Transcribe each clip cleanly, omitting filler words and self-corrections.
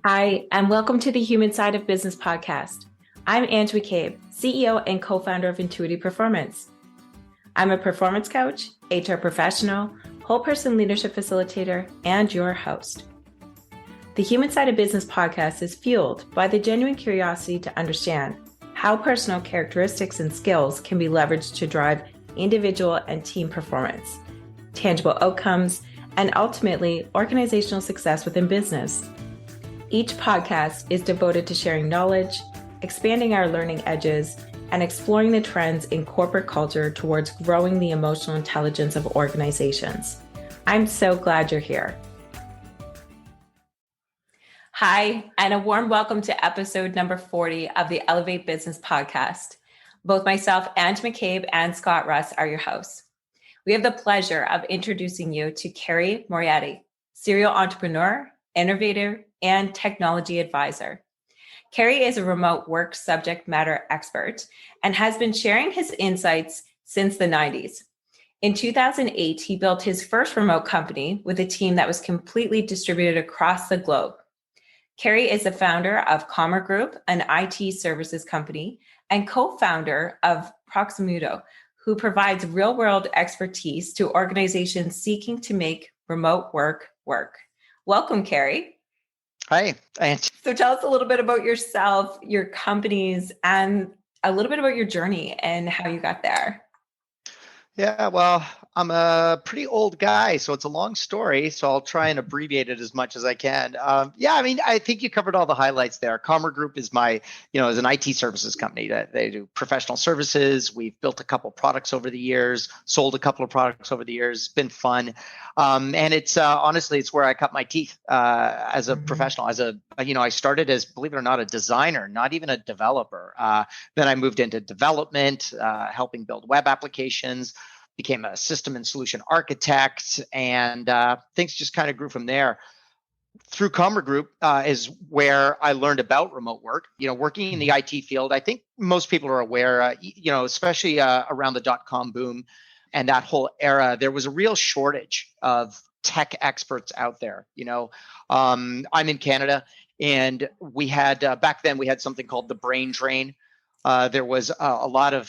Hi, and welcome to the Human Side of Business podcast. I'm Ange McCabe, CEO and co-founder of Intuitive Performance. I'm a performance coach, HR professional, whole person leadership facilitator, and your host. The Human Side of Business podcast is fueled by the genuine curiosity to understand how personal characteristics and skills can be leveraged to drive individual and team performance, tangible outcomes, and ultimately organizational success within business. Each podcast is devoted to sharing knowledge, expanding our learning edges, and exploring the trends in corporate culture towards growing the emotional intelligence of organizations. I'm so glad you're here. Hi, and a warm welcome to episode number 40 of the Elevate Business podcast. Both myself, Ange McCabe, and Scott Russ are your hosts. We have the pleasure of introducing you to Cary Moretti, serial entrepreneur, innovator, and technology advisor. Cary is a remote work subject matter expert and has been sharing his insights since the 90s. In 2008, he built his first remote company with a team that was completely distributed across the globe. Cary is the founder of Group, an IT services company, and co-founder of Proximuto, who provides real-world expertise to organizations seeking to make remote work work. Welcome, Cary. Hi. So tell us a little bit about yourself, your companies, and a little bit about your journey and how you got there. Yeah, well, I'm a pretty old guy, so it's a long story, so I'll try and abbreviate it as much as I can. I think you covered all the highlights there. Group is is an IT services company that they do professional services. We've built a couple products over the years, sold a couple of products over the years. It's been fun. And it's honestly, it's where I cut my teeth as a professional. I started as, believe it or not, a designer, not even a developer. Then I moved into development, helping build web applications, became a system and solution architect, and things just kind of grew from there. Through Group is where I learned about remote work. Working in the IT field, I think most people are aware, especially around the dot-com boom and that whole era, there was a real shortage of tech experts out there. I'm in Canada, and we had back then we had something called the brain drain. There was a lot of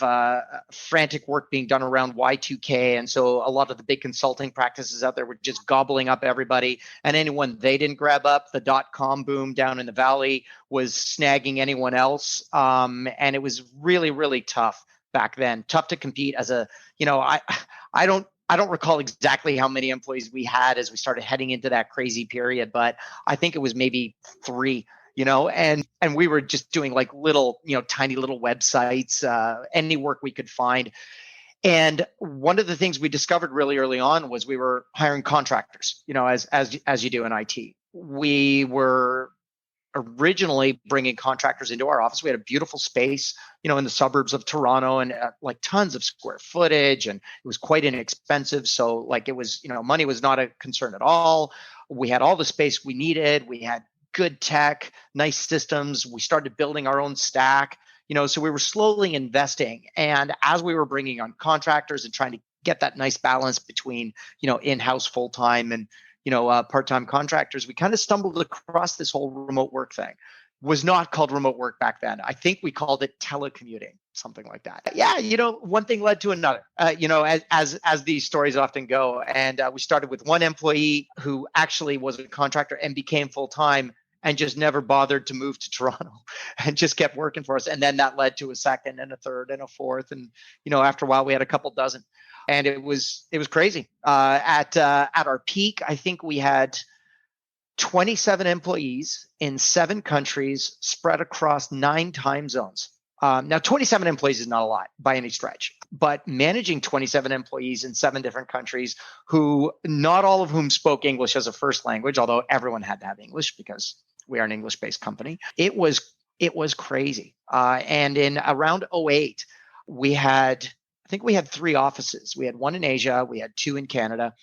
frantic work being done around Y2K. And so a lot of the big consulting practices out there were just gobbling up everybody. And anyone they didn't grab up, the dot-com boom down in the valley was snagging anyone else. And it was really, really tough back then. Tough to compete as I don't recall exactly how many employees we had as we started heading into that crazy period, but I think it was maybe 3. And we were just doing like little, tiny little websites, any work we could find. And one of the things we discovered really early on was we were hiring contractors, as you do in IT. We were originally bringing contractors into our office. We had a beautiful space, in the suburbs of Toronto, and like tons of square footage, and it was quite inexpensive. So like it was, money was not a concern at all. We had all the space we needed. We had good tech, nice systems. We started building our own stack, so we were slowly investing. And as we were bringing on contractors and trying to get that nice balance between, in-house full-time and, part-time contractors, we kind of stumbled across this whole remote work thing. It was not called remote work back then. I think we called it telecommuting, something like that. Yeah, one thing led to another, as these stories often go. And we started with one employee who actually was a contractor and became full-time, and just never bothered to move to Toronto and just kept working for us. And then that led to a second and a third and a fourth. And, after a while we had a couple dozen, and it was crazy. At our peak, I think we had 27 employees in 7 countries spread across 9 time zones. Now, 27 employees is not a lot by any stretch, but managing 27 employees in 7 different countries, who not all of whom spoke English as a first language, although everyone had to have English because we are an English-based company. It was crazy. And in around 2008, I think we had 3 offices. We had 1 in Asia, we had 2 in Canada,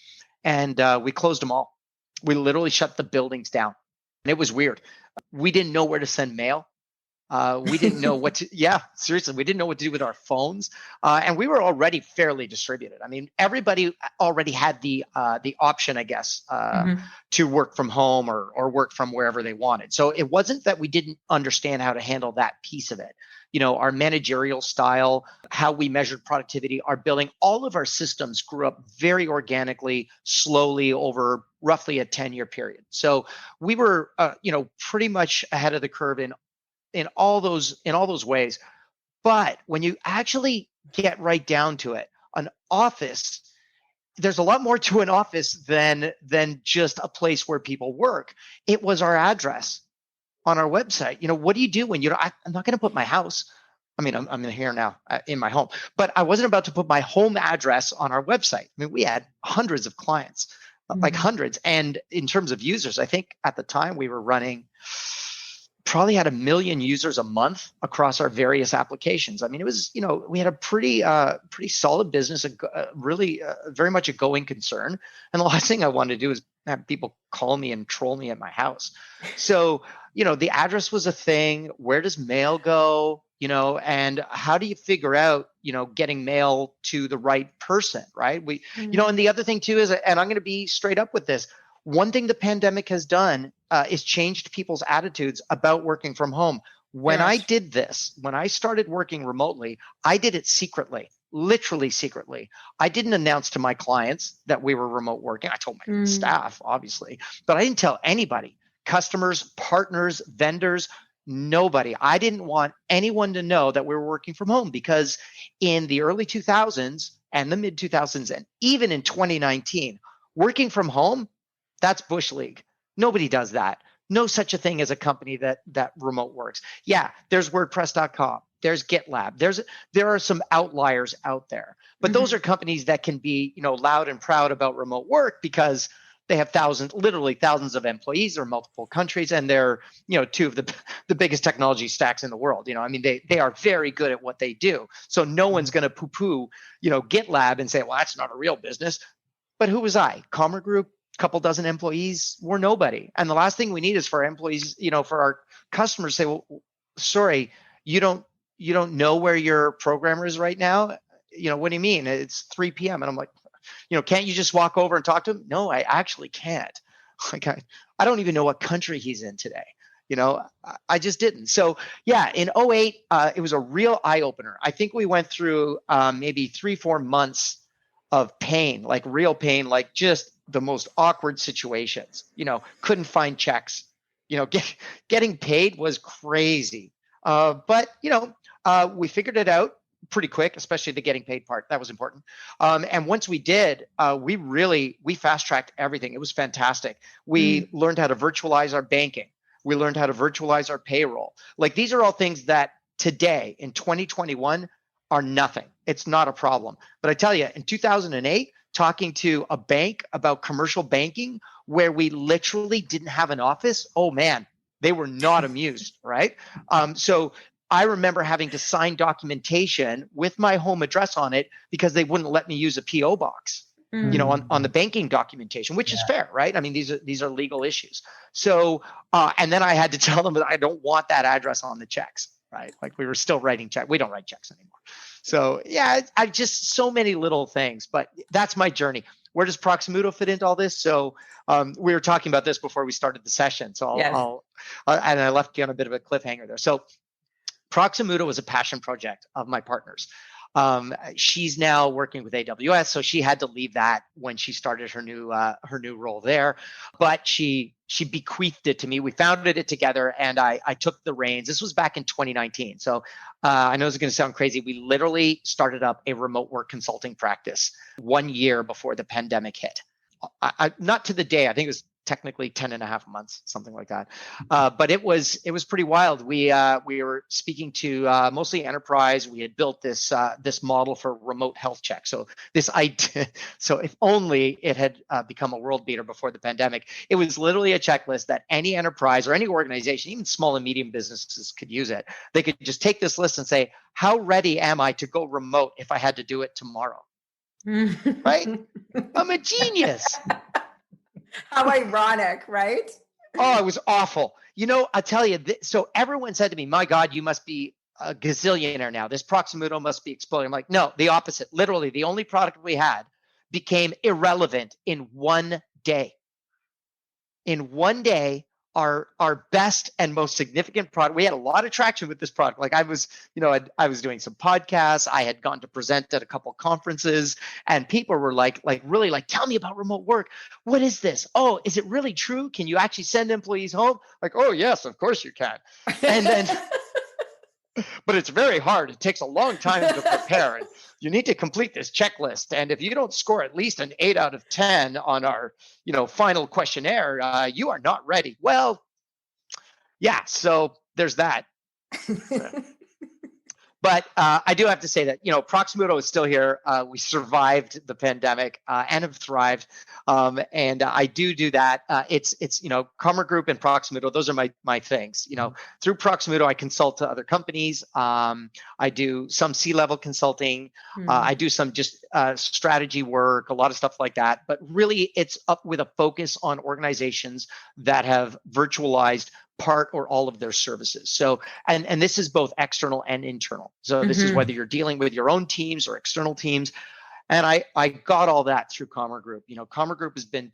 and we closed them all. We literally shut the buildings down. And it was weird. We didn't know where to send mail. We didn't know what to, yeah, seriously, we didn't know what to do with our phones. And we were already fairly distributed. I mean, everybody already had the option, I guess, to work from home or work from wherever they wanted. So it wasn't that we didn't understand how to handle that piece of it. Our managerial style, how we measured productivity, our billing, all of our systems grew up very organically, slowly over roughly a 10-year period. So we were, pretty much ahead of the curve in all those ways. But when you actually get right down to it, an office, there's a lot more to an office than just a place where people work. It was our address on our website. What do you do when I'm not going to put my house. I mean, I'm here now in my home, but I wasn't about to put my home address on our website. I mean, we had hundreds of clients, like hundreds. And in terms of users, I think at the time we were running probably had 1 million users a month across our various applications. I mean, it was, we had a pretty solid business, really very much a going concern. And the last thing I wanted to do is have people call me and troll me at my house. So, the address was a thing. Where does mail go? And how do you figure out, getting mail to the right person, right? And the other thing too is, and I'm going to be straight up with this, one thing the pandemic has done is changed people's attitudes about working from home. When I did this, when I started working remotely, I did it secretly, literally secretly. I didn't announce to my clients that we were remote working. I told my staff, obviously, but I didn't tell anybody, customers, partners, vendors, nobody. I didn't want anyone to know that we were working from home, because in the early 2000s and the mid 2000s, and even in 2019, working from home, that's Bush League. Nobody does that. No such a thing as a company that remote works. Yeah, there's WordPress.com. There's GitLab. There are some outliers out there, but those are companies that can be, loud and proud about remote work because they have literally thousands of employees or multiple countries, and they're, two of the biggest technology stacks in the world. I mean, they are very good at what they do. So no one's going to poo-poo, GitLab and say, well, that's not a real business. But who was I? Commerce Group, couple dozen employees, we're nobody. And the last thing we need is for our employees, for our customers to say, well, sorry, you don't know where your programmer is right now. What do you mean? It's 3 p.m. And I'm like, can't you just walk over and talk to him? No, I actually can't. Like, I don't even know what country he's in today. I just didn't. So yeah, in 2008, it was a real eye opener. I think we went through maybe 3-4 months of pain, like real pain, like just the most awkward situations, couldn't find checks, getting paid was crazy. But we figured it out pretty quick, especially the getting paid part. That was important. And once we did, we fast tracked everything. It was fantastic. We learned how to virtualize our banking. We learned how to virtualize our payroll. Like, these are all things that today in 2021 are nothing. It's not a problem. But I tell you, in 2008, talking to a bank about commercial banking where we literally didn't have an office, oh man, they were not amused, right? So I remember having to sign documentation with my home address on it because they wouldn't let me use a PO box, on the banking documentation, which is fair, right? I mean, these are legal issues. So, and then I had to tell them that I don't want that address on the checks, right? Like, we were still writing checks. We don't write checks anymore. So yeah, I just, so many little things, but that's my journey. Where does Proximuto fit into all this? So we were talking about this before we started the session. So and I left you on a bit of a cliffhanger there. So Proximuto was a passion project of my partner's. She's now working with AWS, so she had to leave that when she started her new role there. But she bequeathed it to me. We founded it together, and I took the reins. This was back in 2019. So I know this is going to sound crazy. We literally started up a remote work consulting practice 1 year before the pandemic hit. Not to the day. I think it was technically 10 and a half months, something like that. But it was pretty wild. We were speaking to mostly enterprise. We had built this model for remote health check. So this idea, so if only it had become a world beater before the pandemic, it was literally a checklist that any enterprise or any organization, even small and medium businesses, could use it. They could just take this list and say, how ready am I to go remote if I had to do it tomorrow? Right? I'm a genius. How ironic, right? Oh, it was awful. I tell you, so everyone said to me, my God, you must be a gazillionaire now. This Proximuto must be exploding. I'm like, no, the opposite. Literally, the only product we had became irrelevant in one day. In one day, our best and most significant product, we had a lot of traction with this product. Like I was doing some podcasts, I had gone to present at a couple conferences, and people were like really like, tell me about remote work. What is this? Oh, is it really true? Can you actually send employees home? Like, oh yes, of course you can. And then but it's very hard. It takes a long time to prepare. And you need to complete this checklist. And if you don't score at least an 8 out of 10 on our, final questionnaire, you are not ready. Well, yeah. So there's that. But I do have to say that, Proximuto is still here. We survived the pandemic and have thrived. And I do that. It's Commerce Group and Proximuto. Those are my things. Through Proximuto, I consult to other companies. I do some C-level consulting. I do some just strategy work, a lot of stuff like that. But really, it's up with a focus on organizations that have virtualized part or all of their services. So, and this is both external and internal. So this is whether you're dealing with your own teams or external teams. And I got all that through Commerce Group. Commerce Group has been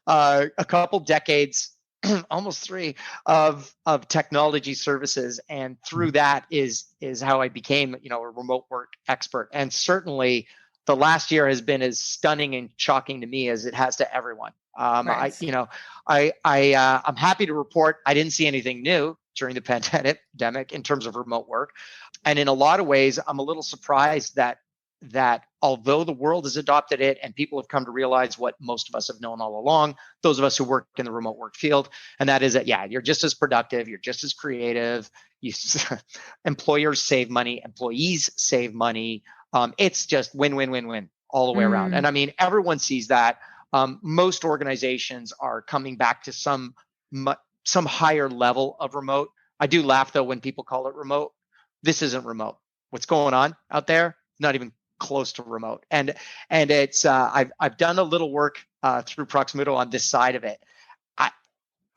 a couple decades, almost 3 of technology services. And through that is how I became, a remote work expert. And certainly the last year has been as stunning and shocking to me as it has to everyone. Right. I'm happy to report I didn't see anything new during the pandemic in terms of remote work. And in a lot of ways, I'm a little surprised that although the world has adopted it and people have come to realize what most of us have known all along, those of us who work in the remote work field, and that is that, you're just as productive, you're just as creative, employers save money, employees save money. It's just win, win, win, win all the way around. And I mean, everyone sees that. Most organizations are coming back to some higher level of remote. I do laugh though when people call it remote. This isn't remote. What's going on out there? Not even close to remote. And it's I've done a little work through Proximuto on this side of it.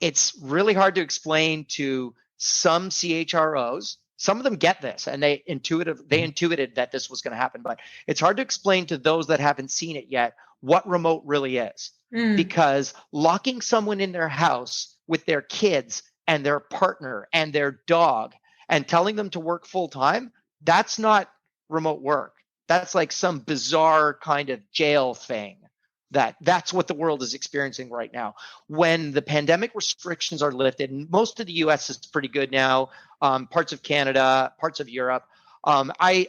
It's really hard to explain to some CHROs. Some of them get this and they intuited that this was going to happen, but it's hard to explain to those that haven't seen it yet what remote really is. Because locking someone in their house with their kids and their partner and their dog and telling them to work full time, that's not remote work. That's like some bizarre kind of jail thing. That's what the world is experiencing right now. When the pandemic restrictions are lifted, and most of the US is pretty good now, parts of Canada, parts of Europe, I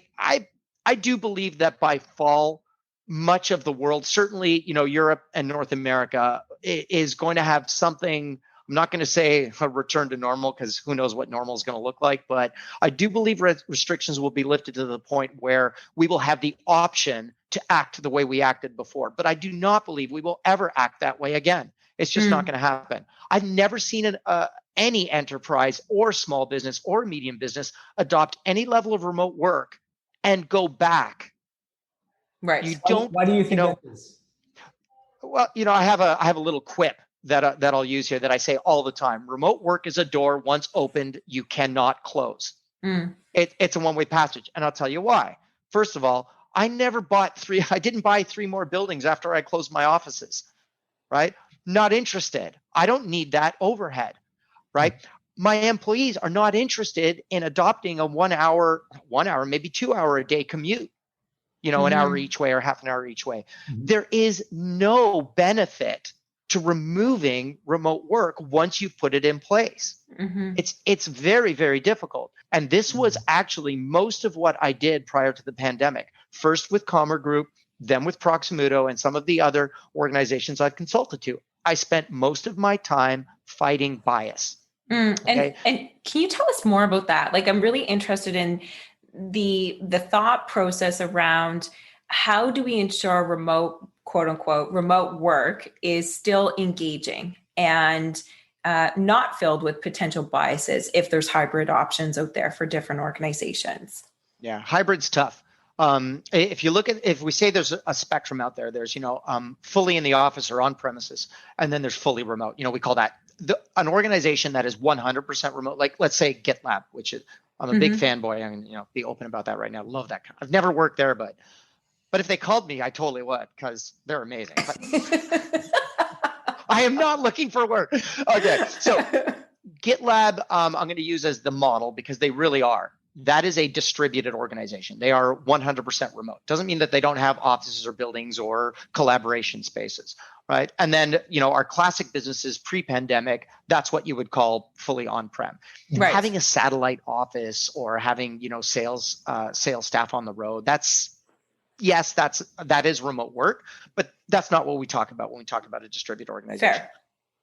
do believe that by fall, much of the world, certainly, Europe and North America, is going to have something. I'm not going to say a return to normal because who knows what normal is going to look like, but I do believe restrictions will be lifted to the point where we will have the option to act the way we acted before. But I do not believe we will ever act that way again. It's just not going to happen. I've never seen any enterprise or small business or medium business adopt any level of remote work and go back. Right. You don't. Why do you think that is? Well, I have a little quip that I'll use here that I say all the time. Remote work is a door once opened, you cannot close. It's a one-way passage, and I'll tell you why. First of all, I didn't buy 3 more buildings after I closed my offices, right? Not interested. I don't need that overhead, right? My employees are not interested in adopting a 1 hour, maybe 2 hour a day commute, an hour each way or half an hour each way. There is no benefit to removing remote work once you put it in place. It's very, very difficult. And this was actually most of what I did prior to the pandemic. First with Commerce Group, then with Proximuto and some of the other organizations I've consulted to. I spent most of my time fighting bias. Okay? And can you tell us more about that? Like, I'm really interested in the thought process around how do we ensure remote, quote unquote, remote work is still engaging and not filled with potential biases if there's hybrid options out there for different organizations? Yeah, hybrid's tough. If you look at, if we say there's a spectrum out there, there's, fully in the office or on premises, and then there's fully remote. We call that an organization that is 100% remote. Like, let's say GitLab, which is, I'm a big fanboy. I'm going to, be open about that right now. Love that. I've never worked there, but if they called me, I totally would, because they're amazing. But I am not looking for work. Okay, so GitLab, I'm going to use as the model because they really are. That is a distributed organization. They are 100% remote. Doesn't mean that they don't have offices or buildings or collaboration spaces, right? And then, our classic businesses pre-pandemic, that's what you would call fully on-prem. Right. Having a satellite office or having, sales staff on the road, that is remote work, but that's not what we talk about when we talk about a distributed organization. Fair.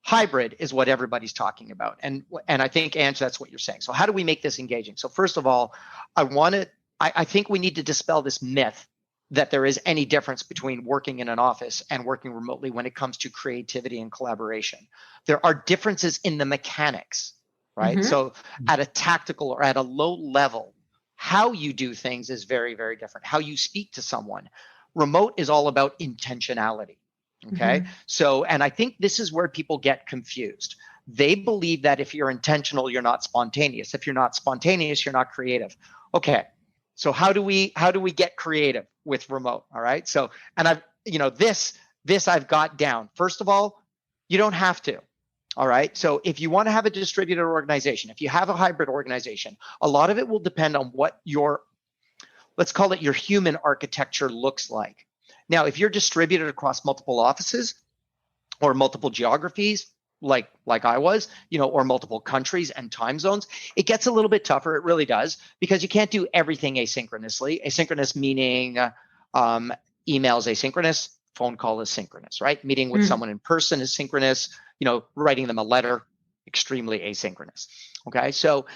Hybrid is what everybody's talking about. And I think, Ange, that's what you're saying. So how do we make this engaging? So first of all, I think we need to dispel this myth that there is any difference between working in an office and working remotely when it comes to creativity and collaboration. There are differences in the mechanics, right? So at a tactical or at a low level, how you do things is very, very different. How you speak to someone. Remote is all about intentionality. Okay. So, and I think this is where people get confused. They believe that if you're intentional, you're not spontaneous. If you're not spontaneous, you're not creative. Okay. So how do we get creative with remote? All right. So, and I've, this I've got down. First of all, you don't have to. All right. So if you want to have a distributed organization, if you have a hybrid organization, a lot of it will depend on what your, let's call it your human architecture looks like. Now, if you're distributed across multiple offices or multiple geographies, like I was, or multiple countries and time zones, it gets a little bit tougher. It really does, because you can't do everything asynchronously. Asynchronous meaning emails asynchronous, phone call is synchronous, right? Meeting with someone in person is synchronous, writing them a letter, extremely asynchronous. Okay, so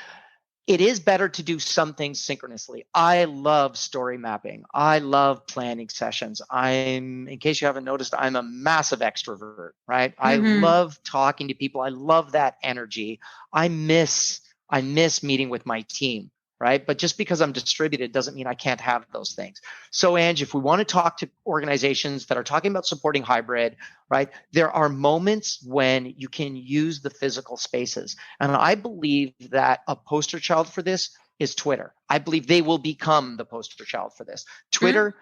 it is better to do some things synchronously. I love story mapping. I love planning sessions. In case you haven't noticed, I'm a massive extrovert, right? I love talking to people. I love that energy. I miss meeting with my team, right? But just because I'm distributed doesn't mean I can't have those things. So, Ange, if we want to talk to organizations that are talking about supporting hybrid, right, there are moments when you can use the physical spaces. And I believe that a poster child for this is Twitter. I believe they will become the poster child for this. Twitter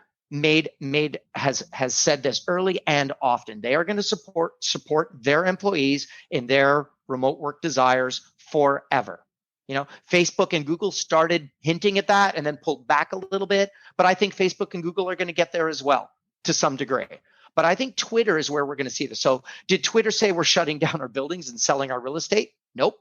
has said this early and often. They are going to support their employees in their remote work desires forever. Facebook and Google started hinting at that and then pulled back a little bit. But I think Facebook and Google are going to get there as well to some degree. But I think Twitter is where we're going to see this. So did Twitter say we're shutting down our buildings and selling our real estate? Nope.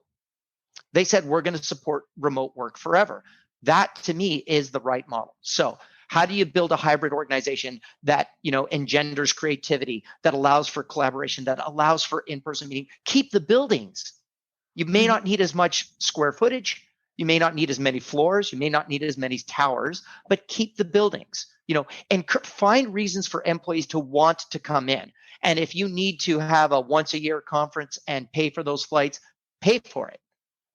They said we're going to support remote work forever. That, to me, is the right model. So how do you build a hybrid organization that, engenders creativity, that allows for collaboration, that allows for in-person meeting? Keep the buildings. You may not need as much square footage. You may not need as many floors. You may not need as many towers, but keep the buildings, and find reasons for employees to want to come in. And if you need to have a once a year conference and pay for those flights, pay for it.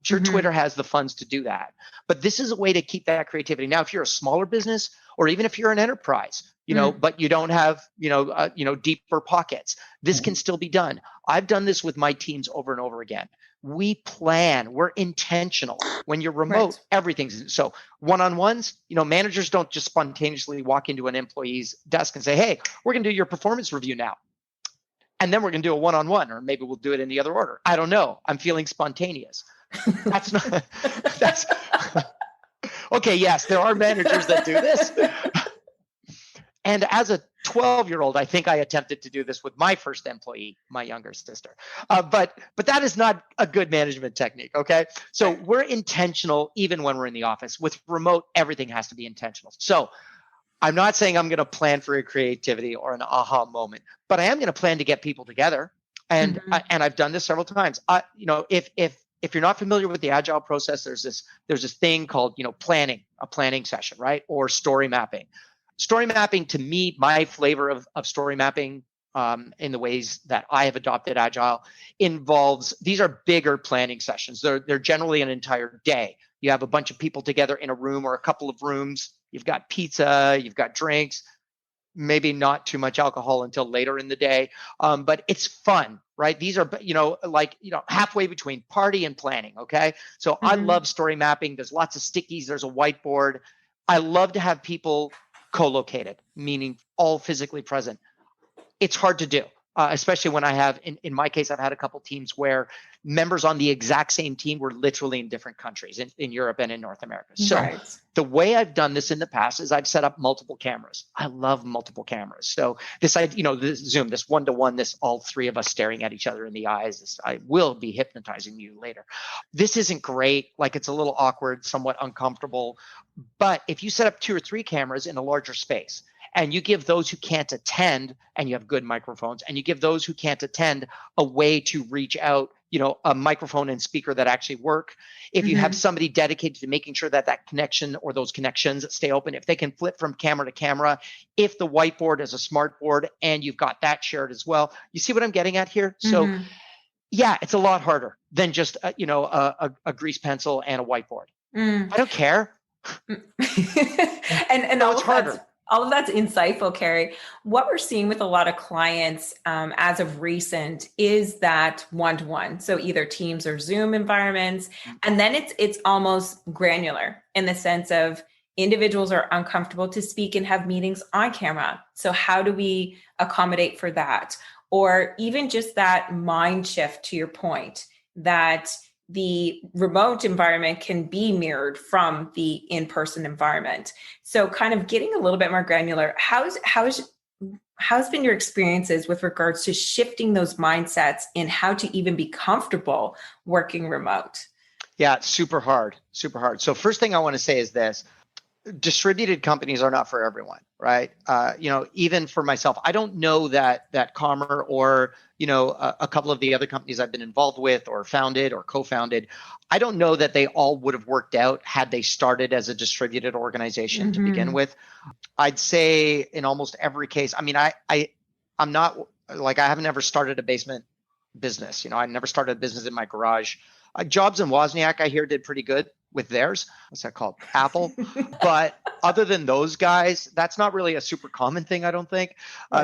I'm sure Twitter has the funds to do that. But this is a way to keep that creativity. Now, if you're a smaller business, or even if you're an enterprise, but you don't have, deeper pockets, this can still be done. I've done this with my teams over and over again. We plan, we're intentional. When you're remote, everything's so one-on-ones, managers don't just spontaneously walk into an employee's desk and say, hey, we're going to do your performance review now. And then we're going to do a one-on-one, or maybe we'll do it in the other order. I don't know. I'm feeling spontaneous. That's okay. Yes, there are managers that do this. And as a 12-year-old, I think I attempted to do this with my first employee, my younger sister. But that is not a good management technique, okay? So we're intentional even when we're in the office. With remote, everything has to be intentional. So I'm not saying I'm going to plan for a creativity or an aha moment, but I am going to plan to get people together. And I've done this several times. If you're not familiar with the agile process, there's this thing called a planning session, right? Or story mapping. Story mapping, to me, my flavor of story mapping in the ways that I have adopted agile involves, these are bigger planning sessions. They're generally an entire day. You have a bunch of people together in a room or a couple of rooms, you've got pizza, you've got drinks, maybe not too much alcohol until later in the day. But it's fun, right? These are, halfway between party and planning. Okay. So I love story mapping. There's lots of stickies. There's a whiteboard. I love to have people co-located, meaning all physically present. It's hard to do, especially when I have, in my case, I've had a couple teams where members on the exact same team were literally in different countries in Europe and in North America. So the way I've done this in the past is I've set up multiple cameras. I love multiple cameras. So this Zoom, this one-to-one, this all three of us staring at each other in the eyes, I will be hypnotizing you later. This isn't great. Like, it's a little awkward, somewhat uncomfortable. But if you set up 2 or 3 cameras in a larger space, and you give those who can't attend, and you have good microphones, and you give those who can't attend a way to reach out, a microphone and speaker that actually work. If you have somebody dedicated to making sure that connection or those connections stay open, if they can flip from camera to camera, if the whiteboard is a smart board and you've got that shared as well. You see what I'm getting at here? So yeah, it's a lot harder than just, a grease pencil and a whiteboard. I don't care. and no, it's harder. All of that's insightful, Cary. What we're seeing with a lot of clients as of recent is that one-to-one. So either Teams or Zoom environments. And then it's almost granular in the sense of individuals are uncomfortable to speak and have meetings on camera. So how do we accommodate for that? Or even just that mind shift, to your point, that the remote environment can be mirrored from the in-person environment. So kind of getting a little bit more granular, how's been your experiences with regards to shifting those mindsets in how to even be comfortable working remote? Yeah, super hard. So first thing I want to say is this: distributed companies are not for everyone, right? Even for myself, I don't know that Commer or, a couple of the other companies I've been involved with or founded or co-founded, I don't know that they all would have worked out had they started as a distributed organization to begin with. I'd say in almost every case, I'm not like, I haven't ever started a basement business. I never started a business in my garage. Jobs and Wozniak, I hear, did pretty good with theirs. What's that called? Apple. But other than those guys, that's not really a super common thing, I don't think.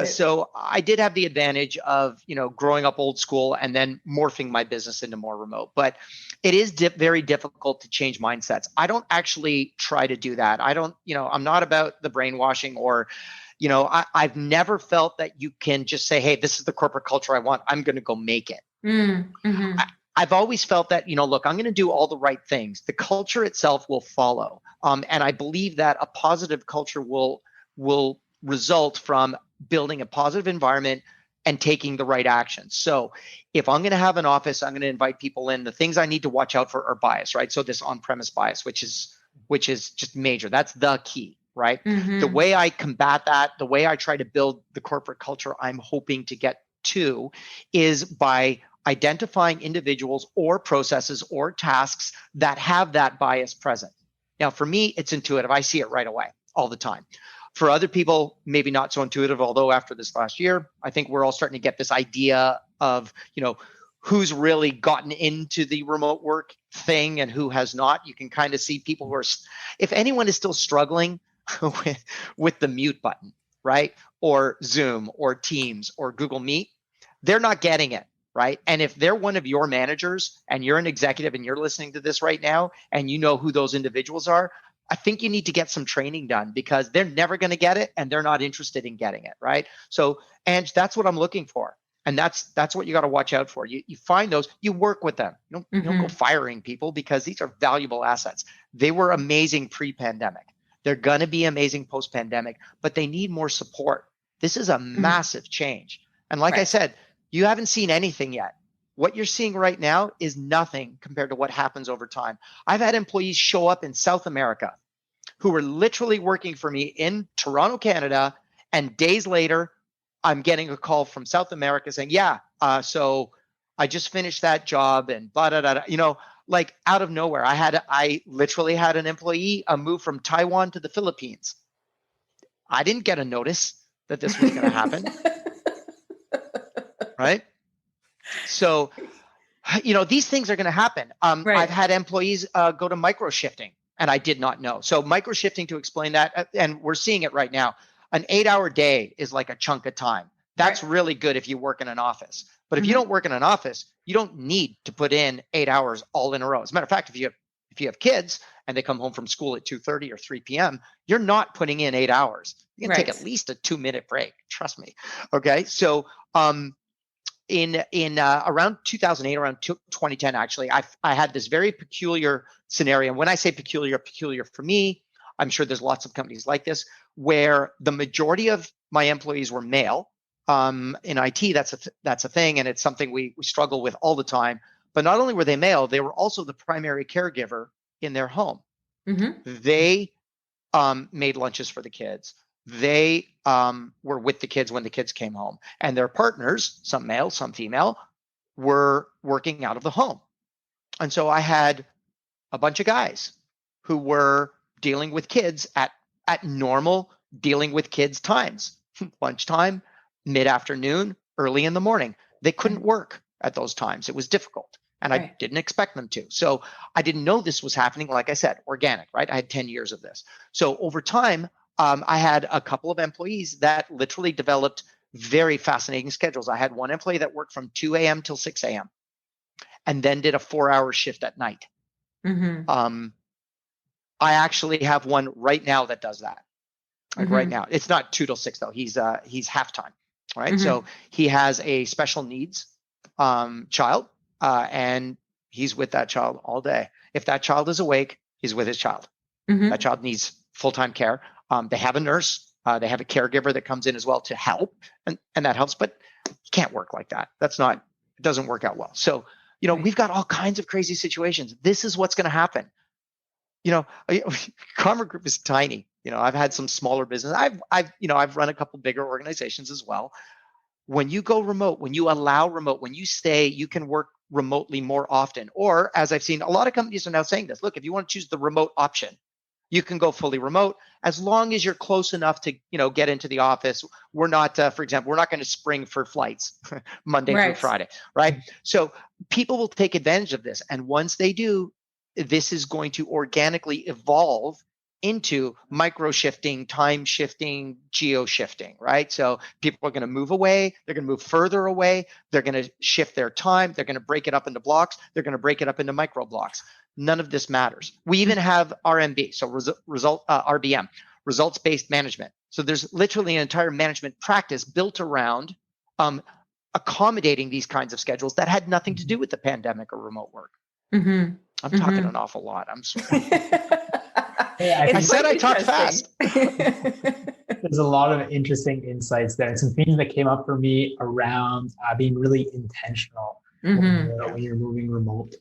So I did have the advantage of, growing up old school and then morphing my business into more remote. But it is very difficult to change mindsets. I don't actually try to do that. I'm not about the brainwashing or, I've never felt that you can just say, hey, this is the corporate culture I want, I'm going to go make it. I've always felt that, look, I'm going to do all the right things. The culture itself will follow. And I believe that a positive culture will result from building a positive environment and taking the right actions. So if I'm going to have an office, I'm going to invite people in. The things I need to watch out for are bias, right? So this on-premise bias, which is just major. That's the key, right? The way I combat that, the way I try to build the corporate culture I'm hoping to get to is by identifying individuals or processes or tasks that have that bias present. Now, for me, it's intuitive. I see it right away, all the time. For other people, maybe not so intuitive, although after this last year, I think we're all starting to get this idea of, who's really gotten into the remote work thing and who has not. You can kind of see people who are, if anyone is still struggling with the mute button, right? Or Zoom or Teams or Google Meet, they're not getting it. Right. And if they're one of your managers and you're an executive and you're listening to this right now and you know who those individuals are, I think you need to get some training done because they're never going to get it and they're not interested in getting it. Right. So, and that's what I'm looking for. And that's what you got to watch out for. You find those, you work with them. You don't go firing people because these are valuable assets. They were amazing pre-pandemic. They're going to be amazing post-pandemic, but they need more support. This is a massive change. And like I said, you haven't seen anything yet. What you're seeing right now is nothing compared to what happens over time. I've had employees show up in South America who were literally working for me in Toronto, Canada, and days later, I'm getting a call from South America saying, so I just finished that job and blah, blah, blah, like out of nowhere. I literally had an employee move from Taiwan to the Philippines. I didn't get a notice that this was going to happen. Right. So, these things are going to happen. I've had employees go to micro shifting And I did not know. So micro shifting, to explain that, and we're seeing it right now. An 8-hour day is like a chunk of time. That's really good if you work in an office. But if you don't work in an office, you don't need to put in 8 hours all in a row. As a matter of fact, if you have kids and they come home from school at 2:30 or 3 p.m., you're not putting in 8 hours. You can take at least a 2-minute break. Trust me. Okay. So in around 2008, around 2010, actually, I had this very peculiar scenario. And when I say peculiar for me, I'm sure there's lots of companies like this, where the majority of my employees were male. In IT, that's a thing, and it's something we struggle with all the time. But not only were they male, they were also the primary caregiver in their home. They made lunches for the kids. They were with the kids when the kids came home, and their partners, some male, some female, were working out of the home. And so I had a bunch of guys who were dealing with kids at normal dealing with kids times, lunchtime, mid-afternoon, early in the morning. They couldn't work at those times. It was difficult, and I didn't expect them to. So I didn't know this was happening. Like I said, organic, right? I had 10 years of this. So over time, I had a couple of employees that literally developed very fascinating schedules. I had one employee that worked from 2 a.m. till 6 a.m. and then did a 4-hour shift at night. I actually have one right now that does that. Like right now, it's not 2 till 6 though. He's halftime, right? So he has a special needs child, and he's with that child all day. If that child is awake, he's with his child. That child needs full-time care. They have a nurse. They have a caregiver that comes in as well to help, and that helps. But you can't work like that. It doesn't work out well. So, we've got all kinds of crazy situations. This is what's going to happen. Karma Group is tiny. I've had some smaller business. I've run a couple bigger organizations as well. When you go remote, when you allow remote, when you say you can work remotely more often, or as I've seen, a lot of companies are now saying this, look, if you want to choose the remote option, you can go fully remote as long as you're close enough to, get into the office. We're not, for example, we're not going to spring for flights Monday through Friday, right? So people will take advantage of this. And once they do, this is going to organically evolve into micro shifting, time shifting, geo shifting, right? So people are going to move away. They're going to move further away. They're going to shift their time. They're going to break it up into blocks. They're going to break it up into micro blocks. None of this matters. We even have RMB, so RBM, results-based management. So there's literally an entire management practice built around accommodating these kinds of schedules that had nothing to do with the pandemic or remote work. I'm talking an awful lot. I'm sorry. I said I talked fast. There's a lot of interesting insights there. And some things that came up for me around being really intentional when you're moving remote,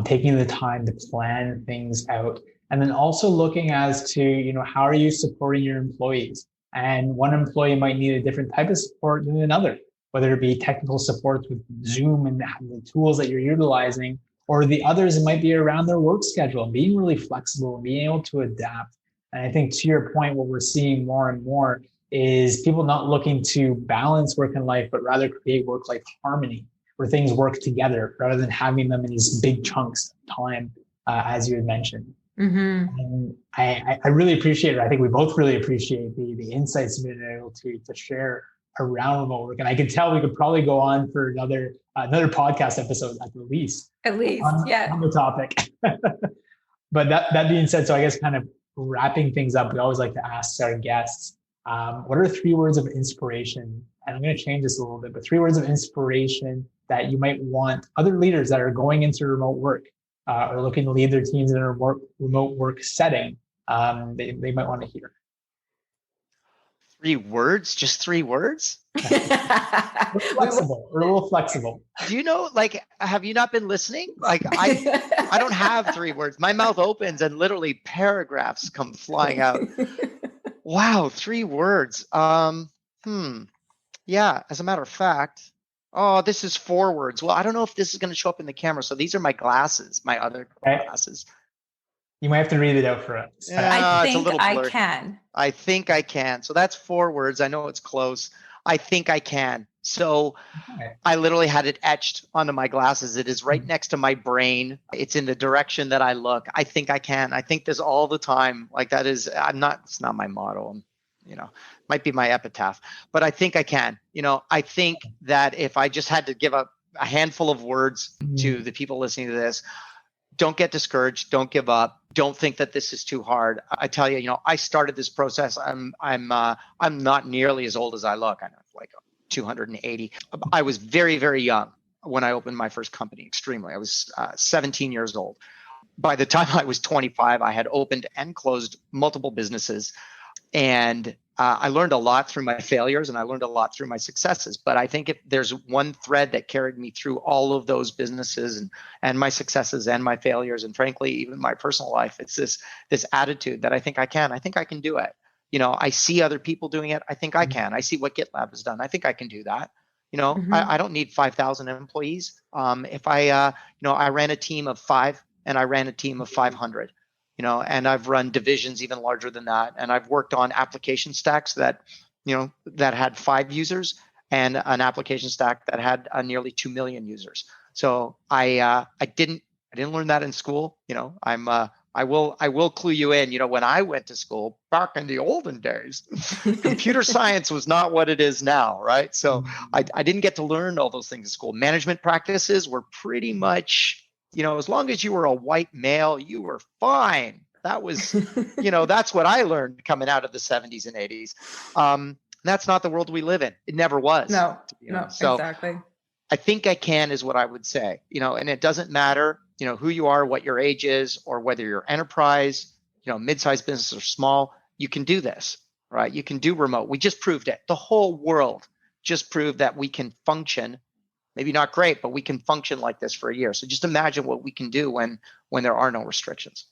taking the time to plan things out, and then also looking as to, how are you supporting your employees? And one employee might need a different type of support than another, whether it be technical support with Zoom and the tools that you're utilizing, or the others, it might be around their work schedule, being really flexible and being able to adapt. And I think to your point, what we're seeing more and more is people not looking to balance work and life, but rather create work-life harmony, where things work together rather than having them in these big chunks of time, as you had mentioned. And I really appreciate it. I think we both really appreciate the insights you've been able to share around remote work. And I can tell we could probably go on for another podcast episode at the least. On the topic. But that being said, so I guess kind of wrapping things up, we always like to ask our guests, what are 3 words of inspiration? And I'm going to change this a little bit, but 3 words of inspiration that you might want other leaders that are going into remote work or looking to lead their teams in a remote work setting, they might want to hear. 3 words? Just 3 words? We're a little flexible. Do you know, have you not been listening? I don't have 3 words. My mouth opens and literally paragraphs come flying out. Wow, 3 words. Yeah, as a matter of fact, this is 4 words. Well, I don't know if this is going to show up in the camera. So these are my glasses, my other glasses. You might have to read it out for us. I think I can. I think I can. So that's 4 words. I know it's close. I think I can. So Okay. I literally had it etched onto my glasses. It is right next to my brain. It's in the direction that I look. I think I can. I think this all the time. Like that is, it's not my motto. Might be my epitaph, but I think I can. I think that if I just had to give a handful of words to the people listening to this, don't get discouraged. Don't give up. Don't think that this is too hard. I tell you, I started this process. I'm not nearly as old as I look. I'm like 280. I was very, very young when I opened my first company. Extremely. I was 17 years old. By the time I was 25, I had opened and closed multiple businesses, and I learned a lot through my failures and I learned a lot through my successes. But I think if there's one thread that carried me through all of those businesses and my successes and my failures, and frankly, even my personal life, it's this attitude that I think I can do it. I see other people doing it. I think I can. I see what GitLab has done. I think I can do that. I don't need 5,000 employees. If I ran a team of 5 and I ran a team of 500. And I've run divisions even larger than that. And I've worked on application stacks that had 5 users and an application stack that had nearly 2 million users. So I didn't learn that in school. I will clue you in. When I went to school back in the olden days, computer science was not what it is now, right? So I didn't get to learn all those things in school. Management practices were pretty much, as long as you were a white male, you were fine. That was, that's what I learned coming out of the 70s and 80s. That's not the world we live in. It never was. No, so exactly. I think I can is what I would say, and it doesn't matter, who you are, what your age is, or whether you're enterprise, mid-sized business or small, you can do this, right? You can do remote. We just proved it. The whole world just proved that we can function. Maybe not great, but we can function like this for a year. So just imagine what we can do when there are no restrictions.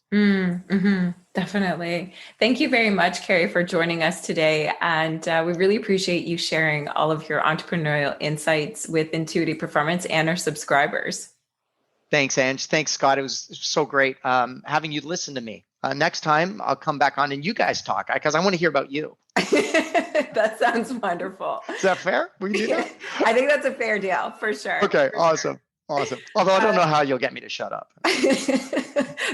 Definitely. Thank you very much, Cary, for joining us today. And we really appreciate you sharing all of your entrepreneurial insights with Intuitive Performance and our subscribers. Thanks, Ange. Thanks, Scott. It was so great having you listen to me. Next time, I'll come back on and you guys talk because I want to hear about you. That sounds wonderful. Is that fair? We can do that? I think that's a fair deal for sure. Okay, for awesome. Sure. Awesome. Although I don't know how you'll get me to shut up.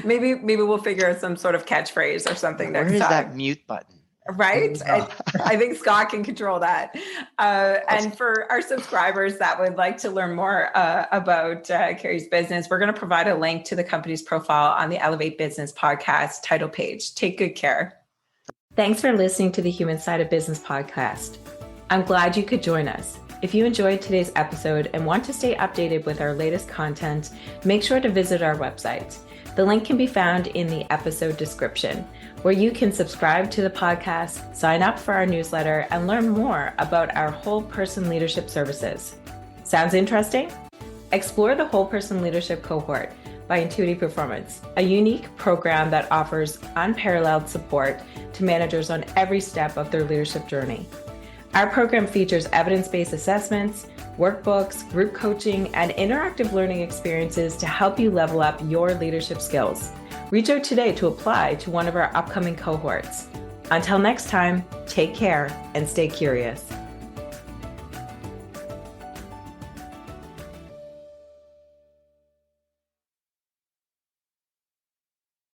maybe we'll figure out some sort of catchphrase or something next time. Where is that mute button? Right? I think Scott can control that. And for our subscribers that would like to learn more about Cary's business, we're going to provide a link to the company's profile on the Elevate Business podcast title page. Take good care. Thanks for listening to the Human Side of Business podcast. I'm glad you could join us. If you enjoyed today's episode and want to stay updated with our latest content, make sure to visit our website. The link can be found in the episode description, where you can subscribe to the podcast, sign up for our newsletter, and learn more about our whole person leadership services. Sounds interesting? Explore the Whole Person Leadership Cohort by Intuitive Performance, a unique program that offers unparalleled support to managers on every step of their leadership journey. Our program features evidence-based assessments, workbooks, group coaching, and interactive learning experiences to help you level up your leadership skills. Reach out today to apply to one of our upcoming cohorts. Until next time, take care and stay curious.